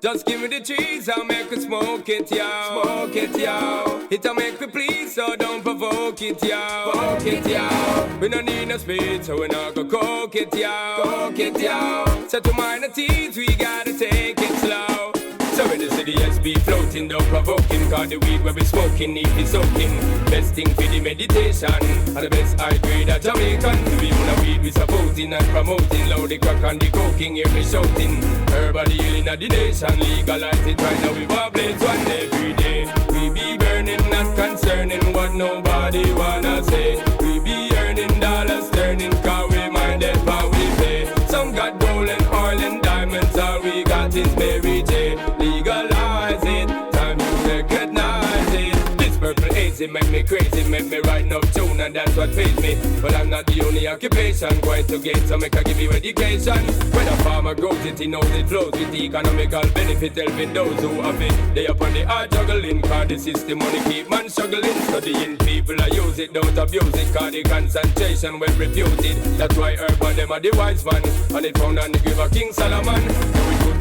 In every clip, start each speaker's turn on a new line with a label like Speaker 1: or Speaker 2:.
Speaker 1: Just give me the cheese, I'll make we smoke it, yo. Smoke it, yo. It'll make we please, so don't provoke it, yo. Provoke it, yo. We don't need no speed, so we not go coke it, yo. Coke it, yo. So to minor teens, we gotta take it slow. So in the city, SB floating, don't provoking. Cause the weed where we smoking, need be soaking. Best thing for the meditation, and the best high grade of Jamaican. We wanna weed we supporting and promoting. Loud the crack and the coking, hear me shouting. Everybody healing of the nation, legalize it right now. We want blades one every day. We be burning, not concerning what nobody wanna say. We be earning dollars, turning, cause we mind it, how we pay. Some got gold and oil and diamonds, all we got is Mary J. Legalize it, time to recognize it. This purple hazy make me crazy, make me write no tune, and that's what pays me. But I'm not the only occupation, going to get so make I give you education. When a farmer grows it, he knows it flows with the economical benefit, helping those who have it. They up on the hard juggling, cause the system money keep man struggling. Studying people I use it, don't abuse it, cause the concentration well refuted. That's why urban them are the wise man, and it found on the giver King Solomon.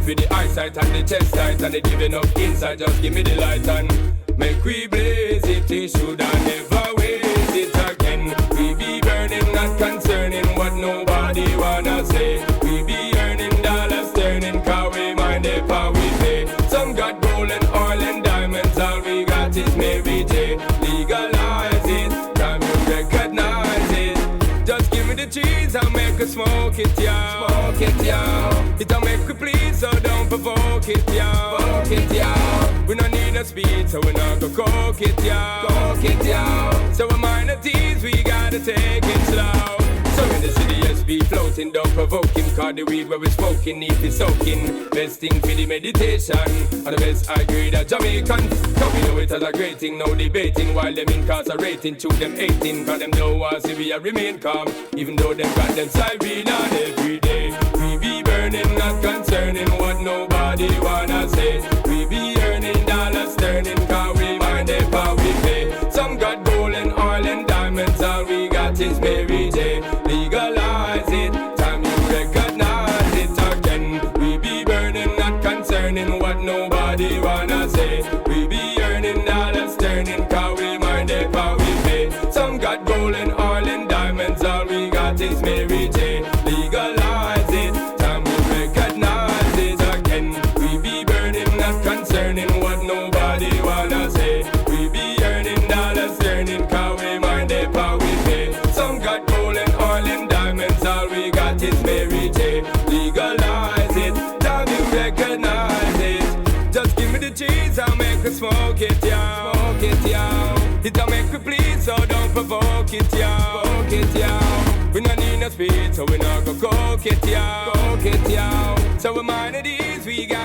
Speaker 1: For the eyesight and the chest tight and the giving up inside, just give me the light and make we blaze it. It should I never waste it again. We be burning, not concerning what nobody wanna say. We be earning dollars, turning, cause we mind it, how we pay. Some got gold and oil and diamonds, all we got is Mary J. Legalize it, time you recognize it. Just give me the cheese, I'll make us smoke it, yo. Smoke it, yo. It'll make we please, so don't provoke it, yo. Provoke it, yo. We don't need no speed, so we not go coke it, yo. Coke it, yo. So we minor teens, we gotta take it slow. So in the city, SB floating, don't provoke him, cause the weed where we smoking, need be soaking. Best thing for the meditation, and the best high grade of Jamaican. Cause we know it as a great thing, no debating, while them incarcerating, to them 18. Cause them don't want to see we remain calm, even though them got them siren on every day. We be burning, not concerning what nobody wanna say. We be earning dollars, turning, cause we mind it, how we pay. Some got gold and oil and diamonds, all we got is Mary J. Legalize it, time you recognize it again. We be burning, not concerning what nobody wanna say. We be earning dollars, turning, cause we mind it, how we pay. Some got gold and oil and diamonds, all we got is Mary J. Legalize it, time you recognize it again. We be burning, not concerning what nobody wanna say. We be earning dollars, turning, cause we mind it, how we pay. Some got gold and oil and diamonds, all we got is Mary J. Legalize it, time you recognize it. Just give me the cheese, I'll make us smoke it, yo. Smoke it, yo. It'll make we please, so don't provoke it, yo. Provoke it, yo. We don't need no speed, so we not go coke it, yo. Coke it, yo. So we mind it is, we got